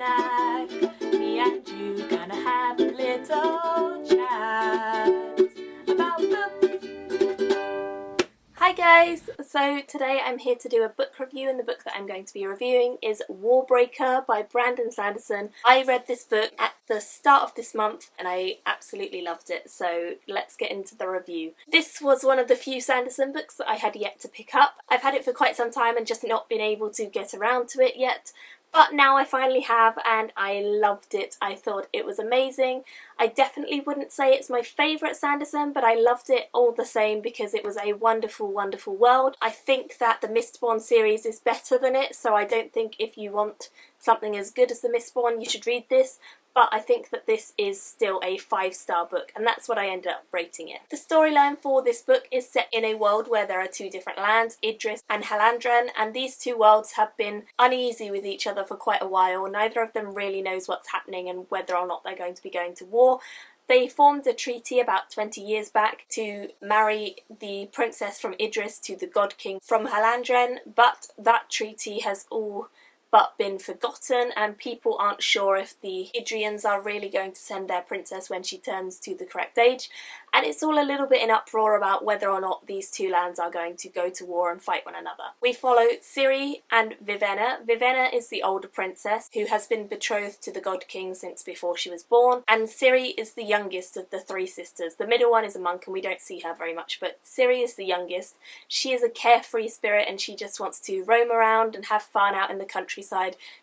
snack. Me and you gonna have a little chat about books. Hi guys! So today I'm here to do a book review, and the book that I'm going to be reviewing is Warbreaker by Brandon Sanderson. I read this book at the start of this month and I absolutely loved it, so let's get into the review. This was one of the few Sanderson books that I had yet to pick up. I've had it for quite some time and just not been able to get around to it yet. But now I finally have, and I loved it. I thought it was amazing. I definitely wouldn't say it's my favourite Sanderson, but I loved it all the same because it was a wonderful, wonderful world. I think that the Mistborn series is better than it, so I don't think if you want something as good as the Mistborn, you should read this. But I think that this is still a 5-star book, and that's what I ended up rating it. The storyline for this book is set in a world where there are two different lands, Idris and Halandren, and these two worlds have been uneasy with each other for quite a while. Neither of them really knows what's happening and whether or not they're going to be going to war. They formed a treaty about 20 years back to marry the princess from Idris to the God King from Halandren, but that treaty has all but been forgotten, and people aren't sure if the Idrians are really going to send their princess when she turns to the correct age, and it's all a little bit in uproar about whether or not these two lands are going to go to war and fight one another. We follow Ciri and Vivenna. Vivenna is the older princess who has been betrothed to the God King since before she was born, and Ciri is the youngest of the three sisters. The middle one is a monk and we don't see her very much, but Ciri is the youngest. She is a carefree spirit and she just wants to roam around and have fun out in the countryside.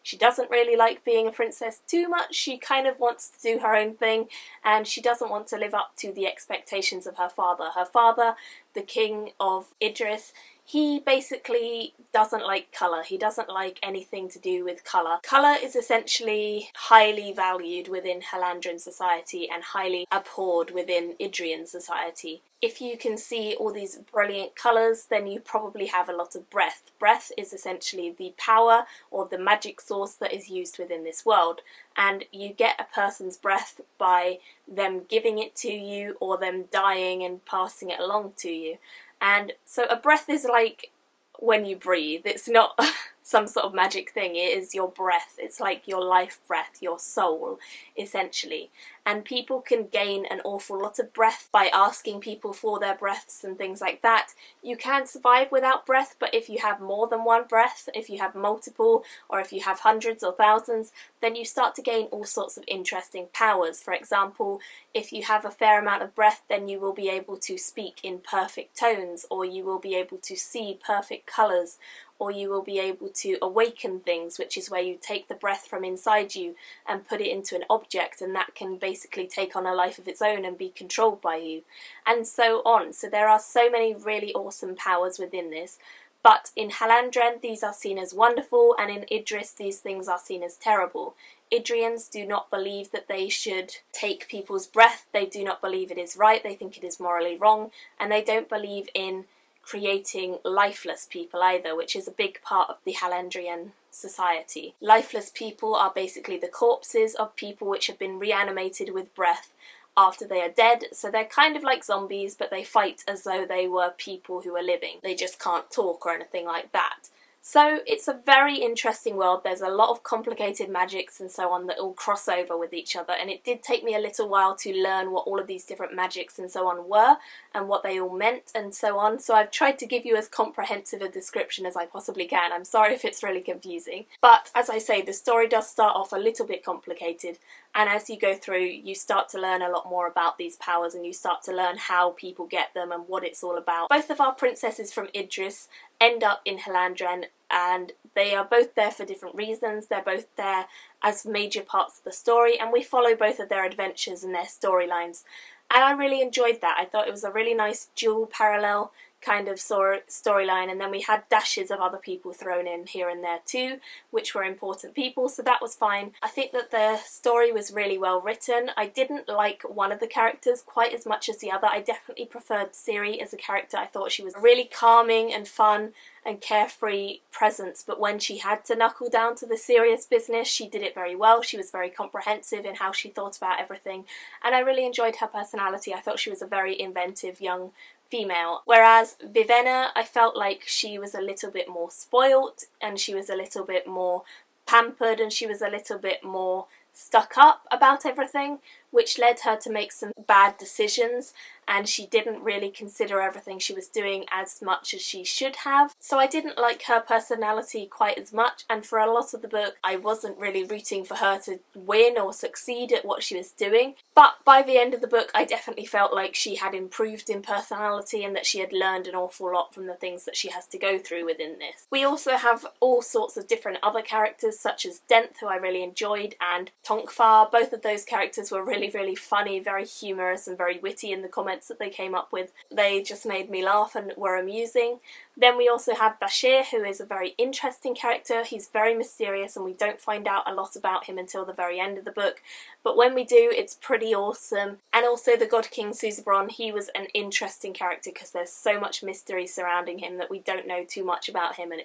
She doesn't really like being a princess too much. She kind of wants to do her own thing, and she doesn't want to live up to the expectations of her father. Her father, the king of Idris, he basically doesn't like colour. He doesn't like anything to do with colour. Colour is essentially highly valued within Halandran society and highly abhorred within Idrian society. If you can see all these brilliant colours, then you probably have a lot of breath. Breath is essentially the power or the magic source that is used within this world, and you get a person's breath by them giving it to you or them dying and passing it along to you. And so a breath is like when you breathe. It's not some sort of magic thing. It is your breath. It's like your life breath, your soul, essentially. And people can gain an awful lot of breath by asking people for their breaths and things like that. You can survive without breath, but if you have more than one breath, if you have multiple, or if you have hundreds or thousands, then you start to gain all sorts of interesting powers. For example, if you have a fair amount of breath, then you will be able to speak in perfect tones, or you will be able to see perfect colours, or you will be able to awaken things, which is where you take the breath from inside you and put it into an object, and that can basically take on a life of its own and be controlled by you, and so on. So there are so many really awesome powers within this. But in Halandren, these are seen as wonderful, and in Idris, these things are seen as terrible. Idrians do not believe that they should take people's breath. They do not believe it is right. They think it is morally wrong, and they don't believe in creating lifeless people either, which is a big part of the Halandrian society. Lifeless people are basically the corpses of people which have been reanimated with breath after they are dead, so they're kind of like zombies, but they fight as though they were people who are living. They just can't talk or anything like that. So it's a very interesting world. There's a lot of complicated magics and so on that all cross over with each other, and it did take me a little while to learn what all of these different magics and so on were and what they all meant and so on. So I've tried to give you as comprehensive a description as I possibly can. I'm sorry if it's really confusing. But as I say, the story does start off a little bit complicated, and as you go through, you start to learn a lot more about these powers, and you start to learn how people get them and what it's all about. Both of our princesses from Idris end up in Halandren, and they are both there for different reasons. They're both there as major parts of the story, and we follow both of their adventures and their storylines. And I really enjoyed that. I thought it was a really nice dual parallel kind of storyline, and then we had dashes of other people thrown in here and there too, which were important people, so that was fine. I think that the story was really well written. I didn't like one of the characters quite as much as the other. I definitely preferred Ciri as a character. I thought she was really calming and fun and carefree presence, but when she had to knuckle down to the serious business, she did it very well. She was very comprehensive in how she thought about everything, and I really enjoyed her personality. I thought she was a very inventive young female. Whereas Vivenna, I felt like she was a little bit more spoilt and she was a little bit more pampered and she was a little bit more stuck up about everything, which led her to make some bad decisions, and she didn't really consider everything she was doing as much as she should have. So I didn't like her personality quite as much, and for a lot of the book I wasn't really rooting for her to win or succeed at what she was doing. But by the end of the book I definitely felt like she had improved in personality and that she had learned an awful lot from the things that she has to go through within this. We also have all sorts of different other characters, such as Dent, who I really enjoyed, and Tonkfar. Both of those characters were really funny, very humorous and very witty in the comments that they came up with. They just made me laugh and were amusing. Then we also have Bashir, who is a very interesting character. He's very mysterious and we don't find out a lot about him until the very end of the book, but when we do, it's pretty awesome. And also the God King Susebron, he was an interesting character because there's so much mystery surrounding him that we don't know too much about him, and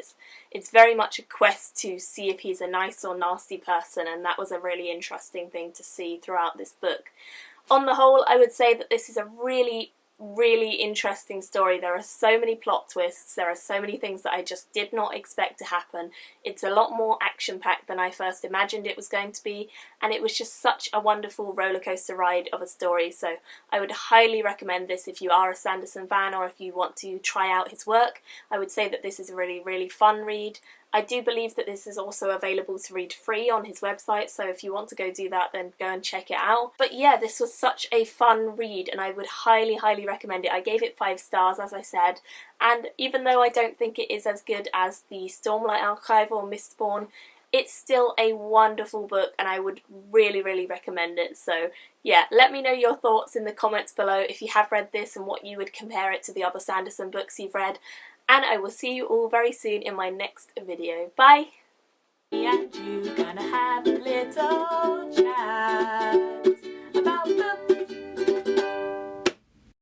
it's very much a quest to see if he's a nice or nasty person, and that was a really interesting thing to see throughout this book. On the whole, I would say that this is a really interesting story. There are so many plot twists, there are so many things that I just did not expect to happen. It's a lot more action-packed than I first imagined it was going to be, and it was just such a wonderful rollercoaster ride of a story. So I would highly recommend this if you are a Sanderson fan or if you want to try out his work. I would say that this is a really fun read. I do believe that this is also available to read free on his website, so if you want to go do that, then go and check it out. But yeah, this was such a fun read and I would highly recommend it. I gave it 5 stars, as I said, and even though I don't think it is as good as the Stormlight Archive or Mistborn, it's still a wonderful book and I would really recommend it. So yeah, let me know your thoughts in the comments below if you have read this and what you would compare it to the other Sanderson books you've read. And I will see you all very soon in my next video. Bye! And you gonna have a little